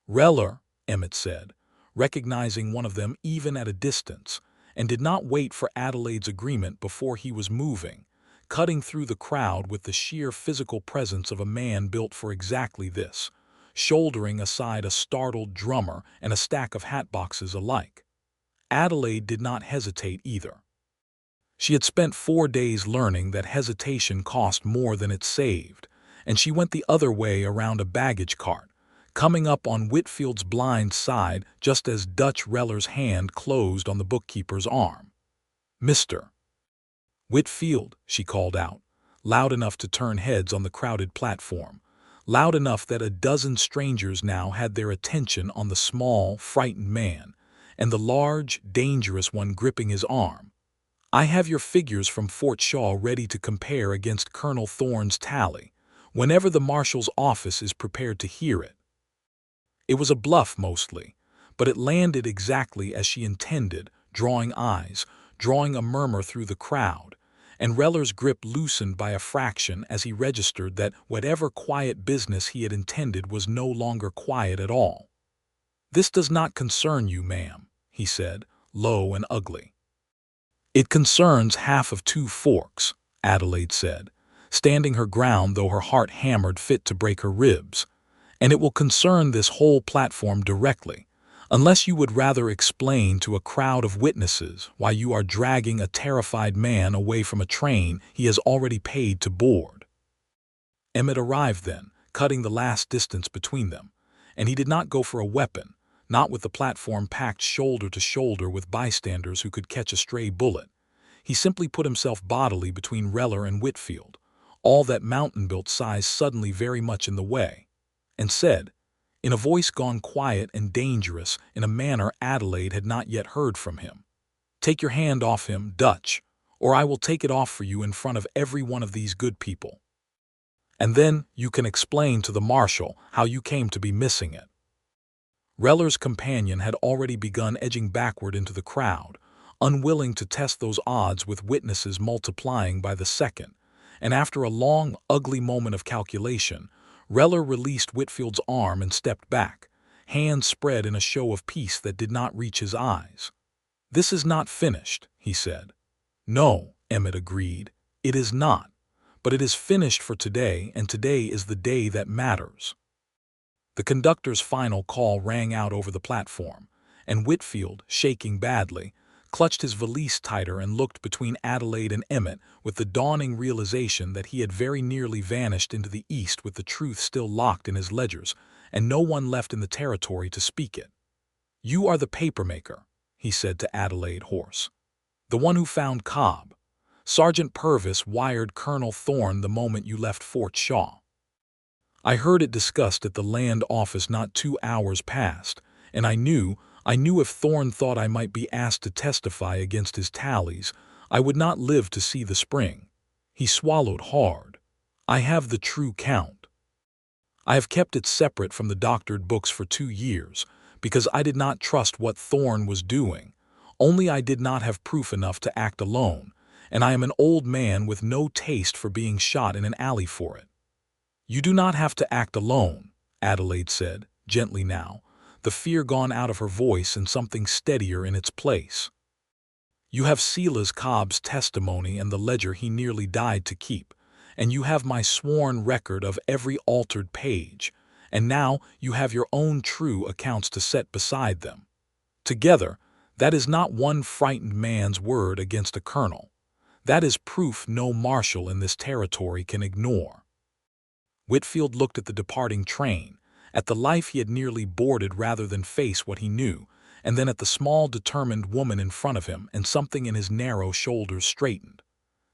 Reller, Emmett said, recognizing one of them even at a distance, and did not wait for Adelaide's agreement before he was moving, cutting through the crowd with the sheer physical presence of a man built for exactly this, shouldering aside a startled drummer and a stack of hatboxes alike. Adelaide did not hesitate either. She had spent 4 days learning that hesitation cost more than it saved, and she went the other way around a baggage cart, coming up on Whitfield's blind side just as Dutch Reller's hand closed on the bookkeeper's arm. "Mr. Whitfield," she called out, loud enough to turn heads on the crowded platform, loud enough that a dozen strangers now had their attention on the small, frightened man, and the large, dangerous one gripping his arm. "I have your figures from Fort Shaw ready to compare against Colonel Thorne's tally, whenever the marshal's office is prepared to hear it." It was a bluff mostly, but it landed exactly as she intended, drawing eyes, drawing a murmur through the crowd, and Reller's grip loosened by a fraction as he registered that whatever quiet business he had intended was no longer quiet at all. "This does not concern you, ma'am," he said, low and ugly. "It concerns half of 2 forks," Adelaide said, standing her ground though her heart hammered fit to break her ribs. "And it will concern this whole platform directly, unless you would rather explain to a crowd of witnesses why you are dragging a terrified man away from a train he has already paid to board." Emmett arrived then, cutting the last distance between them, and he did not go for a weapon, not with the platform packed shoulder to shoulder with bystanders who could catch a stray bullet. He simply put himself bodily between Reller and Whitfield, all that mountain-built size suddenly very much in the way, and said, in a voice gone quiet and dangerous in a manner Adelaide had not yet heard from him, "Take your hand off him, Dutch, or I will take it off for you in front of every one of these good people. And then you can explain to the marshal how you came to be missing it." Reller's companion had already begun edging backward into the crowd, unwilling to test those odds with witnesses multiplying by the second, and after a long, ugly moment of calculation, Reller released Whitfield's arm and stepped back, hands spread in a show of peace that did not reach his eyes. "This is not finished," he said. "No," Emmett agreed, "it is not. But it is finished for today, and today is the day that matters." The conductor's final call rang out over the platform, and Whitfield, shaking badly, clutched his valise tighter and looked between Adelaide and Emmett with the dawning realization that he had very nearly vanished into the east with the truth still locked in his ledgers, and no one left in the territory to speak it. "You are the papermaker," he said to Adelaide, hoarse. "The one who found Cobb. Sergeant Purvis wired Colonel Thorne the moment you left Fort Shaw. I heard it discussed at the land office not 2 hours past, and I knew if Thorne thought I might be asked to testify against his tallies, I would not live to see the spring." He swallowed hard. "I have the true count. I have kept it separate from the doctored books for 2 years, because I did not trust what Thorne was doing, only I did not have proof enough to act alone, and I am an old man with no taste for being shot in an alley for it." "You do not have to act alone," Adelaide said, gently now, the fear gone out of her voice and something steadier in its place. "You have Silas Cobb's testimony and the ledger he nearly died to keep, and you have my sworn record of every altered page, and now you have your own true accounts to set beside them. Together, that is not one frightened man's word against a colonel. That is proof no marshal in this territory can ignore." Whitfield looked at the departing train, at the life he had nearly boarded rather than face what he knew, and then at the small, determined woman in front of him, and something in his narrow shoulders straightened.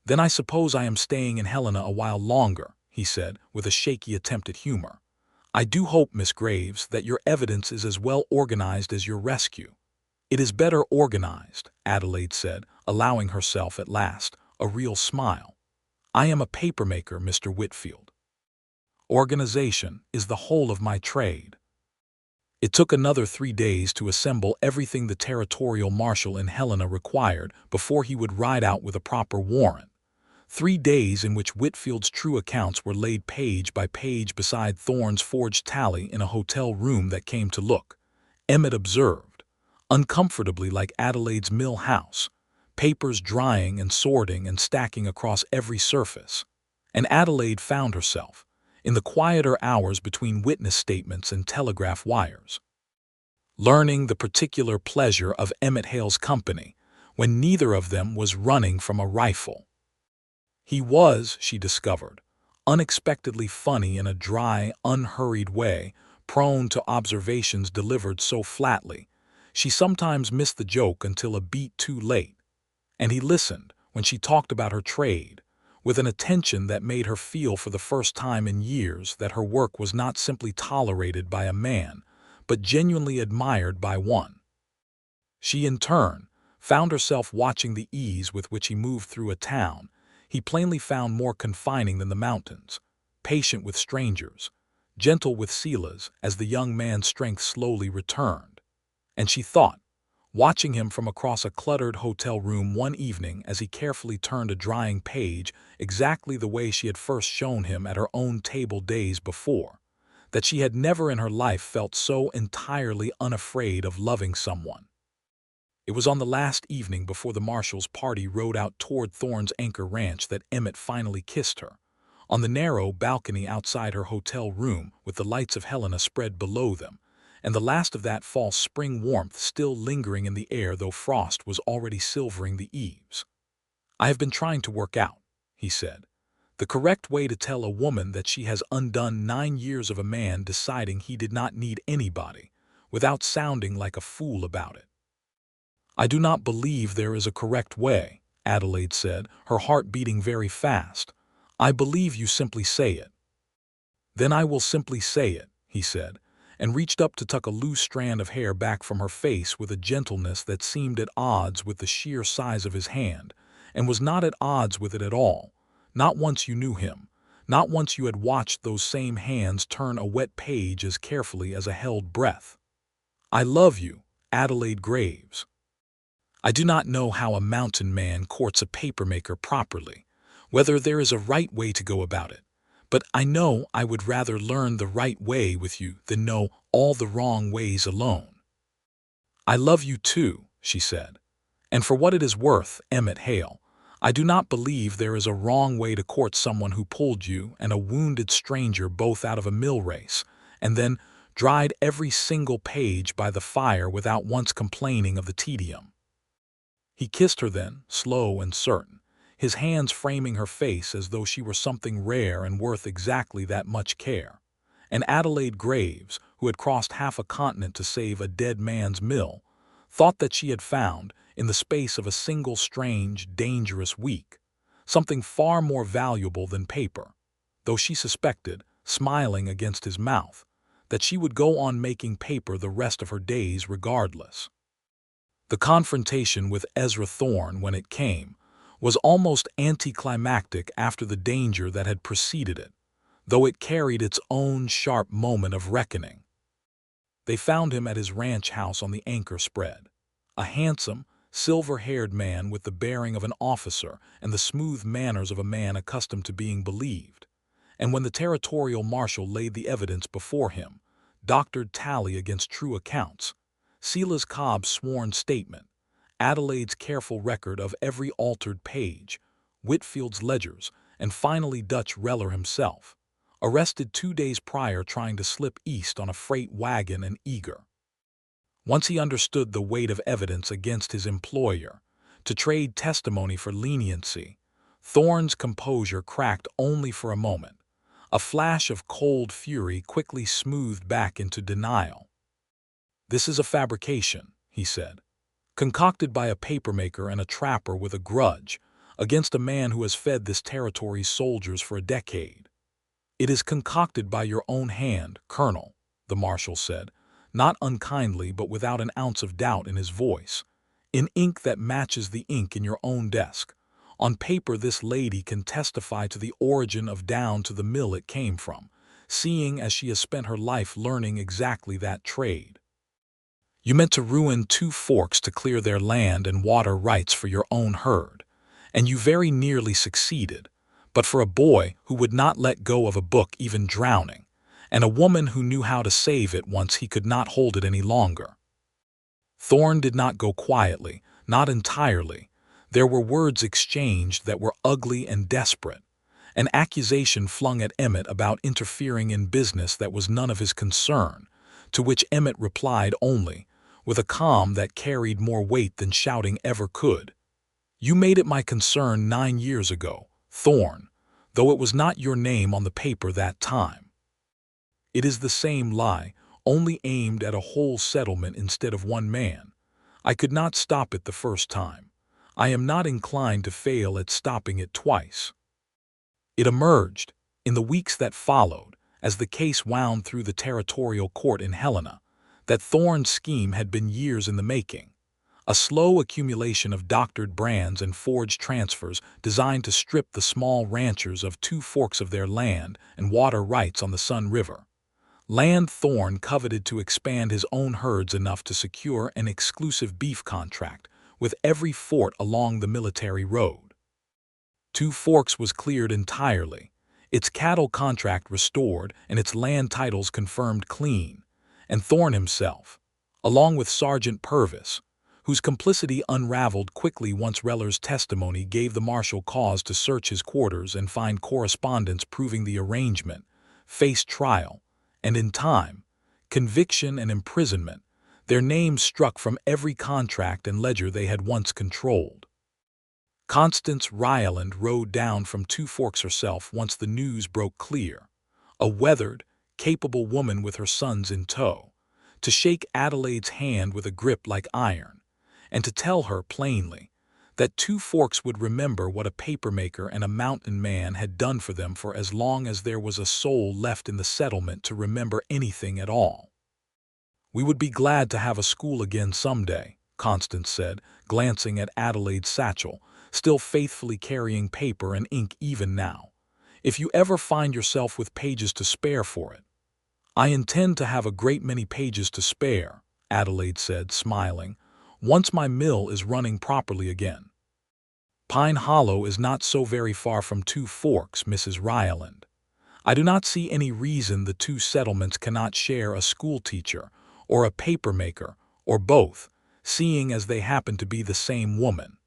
"Then I suppose I am staying in Helena a while longer," he said, with a shaky attempt at humor. "I do hope, Miss Graves, that your evidence is as well organized as your rescue." "It is better organized," Adelaide said, allowing herself, at last, a real smile. "I am a papermaker, Mr. Whitfield. Organization is the whole of my trade." It took another 3 days to assemble everything the territorial marshal in Helena required before he would ride out with a proper warrant. 3 days in which Whitfield's true accounts were laid page by page beside Thorne's forged tally in a hotel room that came to look, Emmett observed, uncomfortably like Adelaide's mill house, papers drying and sorting and stacking across every surface. And Adelaide found herself, in the quieter hours between witness statements and telegraph wires, learning the particular pleasure of Emmett Hale's company when neither of them was running from a rifle. He was, she discovered, unexpectedly funny in a dry, unhurried way, prone to observations delivered so flatly, she sometimes missed the joke until a beat too late, and he listened when she talked about her trade, with an attention that made her feel for the first time in years that her work was not simply tolerated by a man, but genuinely admired by one. She, in turn, found herself watching the ease with which he moved through a town he plainly found more confining than the mountains, patient with strangers, gentle with Silas as the young man's strength slowly returned. And she thought, watching him from across a cluttered hotel room one evening as he carefully turned a drying page exactly the way she had first shown him at her own table days before, that she had never in her life felt so entirely unafraid of loving someone. It was on the last evening before the marshal's party rode out toward Thorne's Anchor Ranch that Emmett finally kissed her, on the narrow balcony outside her hotel room with the lights of Helena spread below them, and the last of that false spring warmth still lingering in the air though frost was already silvering the eaves. "I have been trying to work out," he said, "the correct way to tell a woman that she has undone 9 years of a man deciding he did not need anybody, without sounding like a fool about it." "I do not believe there is a correct way," Adelaide said, her heart beating very fast. I believe you simply say it. Then I will simply say it, he said, and reached up to tuck a loose strand of hair back from her face with a gentleness that seemed at odds with the sheer size of his hand, and was not at odds with it at all, not once you knew him, not once you had watched those same hands turn a wet page as carefully as a held breath. I love you, Adelaide Graves. I do not know how a mountain man courts a papermaker properly, whether there is a right way to go about it, but I know I would rather learn the right way with you than know all the wrong ways alone. I love you too, she said. And for what it is worth, Emmett Hale, I do not believe there is a wrong way to court someone who pulled you and a wounded stranger both out of a mill race, and then dried every single page by the fire without once complaining of the tedium. He kissed her then, slow and certain, his hands framing her face as though she were something rare and worth exactly that much care. And Adelaide Graves, who had crossed half a continent to save a dead man's mill, thought that she had found, in the space of a single strange, dangerous week, something far more valuable than paper, though she suspected, smiling against his mouth, that she would go on making paper the rest of her days regardless. The confrontation with Ezra Thorne, when it came, was almost anticlimactic after the danger that had preceded it, though it carried its own sharp moment of reckoning. They found him at his ranch house on the Anchor Spread, a handsome, silver-haired man with the bearing of an officer and the smooth manners of a man accustomed to being believed. And when the territorial marshal laid the evidence before him, doctored tally against true accounts, Silas Cobb's sworn statement, Adelaide's careful record of every altered page, Whitfield's ledgers, and finally Dutch Reller himself, arrested 2 days prior trying to slip east on a freight wagon and eager, once he understood the weight of evidence against his employer, to trade testimony for leniency, Thorne's composure cracked only for a moment. A flash of cold fury quickly smoothed back into denial. This is a fabrication, he said, concocted by a papermaker and a trapper with a grudge against a man who has fed this territory's soldiers for a decade. It is concocted by your own hand, Colonel, the marshal said, not unkindly but without an ounce of doubt in his voice, in ink that matches the ink in your own desk. On paper this lady can testify to the origin of down to the mill it came from, seeing as she has spent her life learning exactly that trade. You meant to ruin 2 forks to clear their land and water rights for your own herd, and you very nearly succeeded, but for a boy who would not let go of a book even drowning, and a woman who knew how to save it once he could not hold it any longer. Thorne did not go quietly, not entirely. There were words exchanged that were ugly and desperate, an accusation flung at Emmett about interfering in business that was none of his concern, to which Emmett replied only, with a calm that carried more weight than shouting ever could. You made it my concern 9 years ago, Thorne, though it was not your name on the paper that time. It is the same lie, only aimed at a whole settlement instead of one man. I could not stop it the first time. I am not inclined to fail at stopping it twice. It emerged, in the weeks that followed, as the case wound through the territorial court in Helena, that Thorne's scheme had been years in the making, a slow accumulation of doctored brands and forged transfers designed to strip the small ranchers of 2 forks of their land and water rights on the Sun River. Land Thorne coveted to expand his own herds enough to secure an exclusive beef contract with every fort along the military road. 2 Forks was cleared entirely, its cattle contract restored and its land titles confirmed clean, and Thorne himself, along with Sergeant Purvis, whose complicity unraveled quickly once Reller's testimony gave the marshal cause to search his quarters and find correspondence proving the arrangement, faced trial, and in time, conviction and imprisonment, their names struck from every contract and ledger they had once controlled. Constance Ryland rode down from 2 Forks herself once the news broke clear, a weathered, capable woman with her sons in tow, to shake Adelaide's hand with a grip like iron, and to tell her plainly that Two Forks would remember what a papermaker and a mountain man had done for them for as long as there was a soul left in the settlement to remember anything at all. "We would be glad to have a school again someday," Constance said, glancing at Adelaide's satchel, still faithfully carrying paper and ink even now. "If you ever find yourself with pages to spare for it." "I intend to have a great many pages to spare," Adelaide said, smiling, "once my mill is running properly again." "Pine Hollow is not so very far from Two Forks, Mrs. Ryland. I do not see any reason the two settlements cannot share a schoolteacher, or a papermaker, or both, seeing as they happen to be the same woman."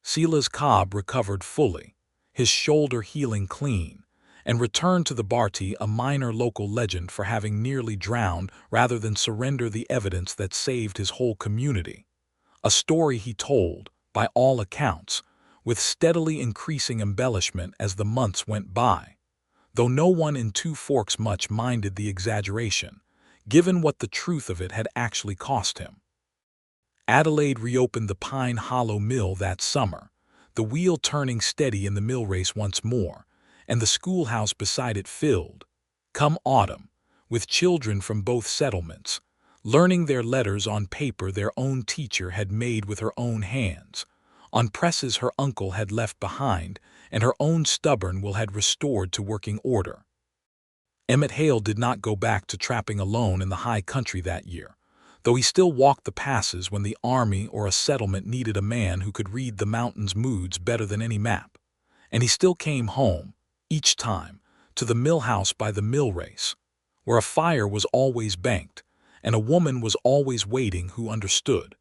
Silas Cobb recovered fully, his shoulder healing clean, and returned to the Barty a minor local legend for having nearly drowned rather than surrender the evidence that saved his whole community. A story he told, by all accounts, with steadily increasing embellishment as the months went by, though no one in Two Forks much minded the exaggeration, given what the truth of it had actually cost him. Adelaide reopened the Pine Hollow mill that summer, the wheel turning steady in the Millrace once more, and the schoolhouse beside it filled, come autumn, with children from both settlements, learning their letters on paper their own teacher had made with her own hands, on presses her uncle had left behind and her own stubborn will had restored to working order. Emmett Hale did not go back to trapping alone in the high country that year, though he still walked the passes when the army or a settlement needed a man who could read the mountain's moods better than any map, and he still came home, each time, to the mill house by the Millrace, where a fire was always banked, and a woman was always waiting who understood,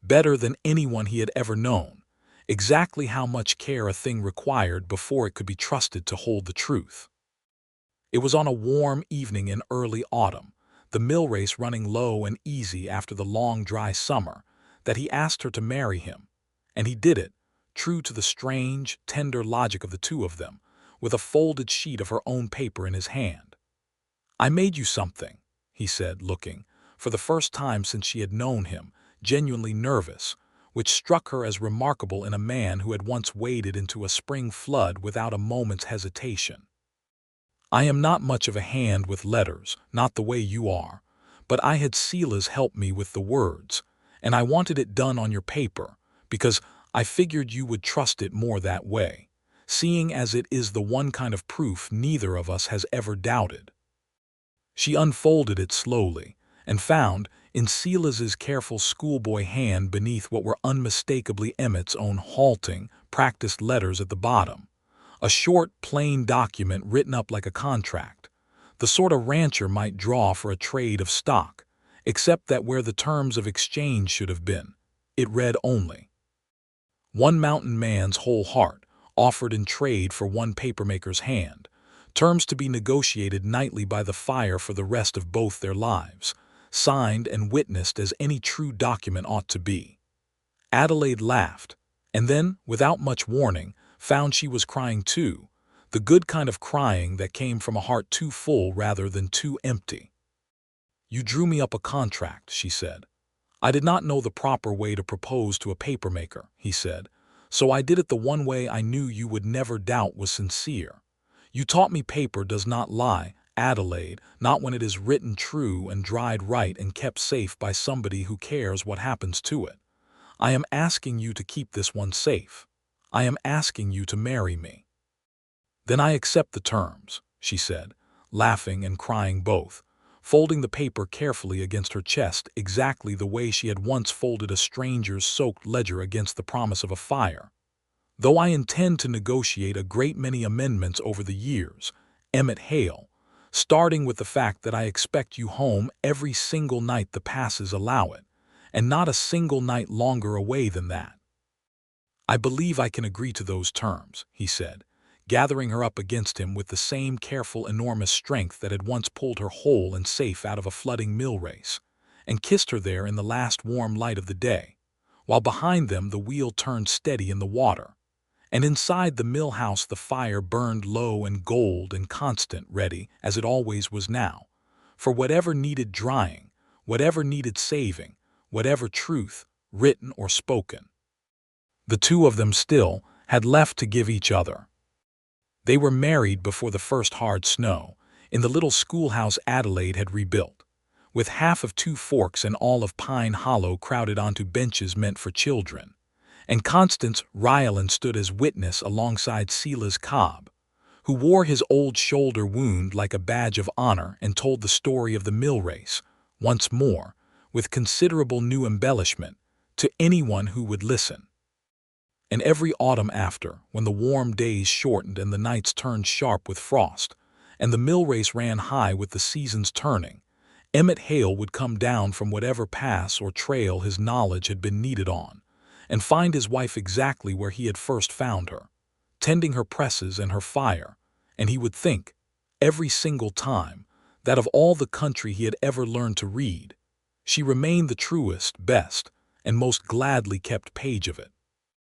better than anyone he had ever known, exactly how much care a thing required before it could be trusted to hold the truth. It was on a warm evening in early autumn, the Millrace running low and easy after the long dry summer, that he asked her to marry him, and he did it, true to the strange, tender logic of the two of them, with a folded sheet of her own paper in his hand. "I made you something," he said, looking, for the first time since she had known him, genuinely nervous, which struck her as remarkable in a man who had once waded into a spring flood without a moment's hesitation. "I am not much of a hand with letters, not the way you are, but I had Silas help me with the words, and I wanted it done on your paper, because I figured you would trust it more that way, seeing as it is the one kind of proof neither of us has ever doubted." She unfolded it slowly, and found, in Silas's careful schoolboy hand beneath what were unmistakably Emmett's own halting, practiced letters at the bottom, a short, plain document written up like a contract, the sort a rancher might draw for a trade of stock, except that where the terms of exchange should have been, it read only, "One mountain man's whole heart, offered in trade for one papermaker's hand, terms to be negotiated nightly by the fire for the rest of both their lives, signed and witnessed as any true document ought to be." Adelaide laughed, and then, without much warning, found she was crying too, the good kind of crying that came from a heart too full rather than too empty. "You drew me up a contract," she said. "I did not know the proper way to propose to a papermaker," he said, "so I did it the one way I knew you would never doubt was sincere. You taught me paper does not lie, Adelaide, not when it is written true and dried right and kept safe by somebody who cares what happens to it. I am asking you to keep this one safe. I am asking you to marry me." "Then I accept the terms," she said, laughing and crying both, folding the paper carefully against her chest exactly the way she had once folded a stranger's soaked ledger against the promise of a fire. "Though I intend to negotiate a great many amendments over the years, Emmett Hale, starting with the fact that I expect you home every single night the passes allow it, and not a single night longer away than that." "I believe I can agree to those terms," he said, gathering her up against him with the same careful, enormous strength that had once pulled her whole and safe out of a flooding mill race, and kissed her there in the last warm light of the day, while behind them the wheel turned steady in the water, and inside the mill house the fire burned low and gold and constant, ready, as it always was now, for whatever needed drying, whatever needed saving, whatever truth, written or spoken. The two of them still had left to give each other. They were married before the first hard snow, in the little schoolhouse Adelaide had rebuilt, with half of Two Forks and all of Pine Hollow crowded onto benches meant for children. And Constance Ryland stood as witness alongside Silas Cobb, who wore his old shoulder wound like a badge of honor and told the story of the Millrace, once more, with considerable new embellishment, to anyone who would listen. And every autumn after, when the warm days shortened and the nights turned sharp with frost, and the Millrace ran high with the seasons turning, Emmett Hale would come down from whatever pass or trail his knowledge had been needed on, and find his wife exactly where he had first found her, tending her presses and her fire, and he would think, every single time, that of all the country he had ever learned to read, she remained the truest, best, and most gladly kept page of it.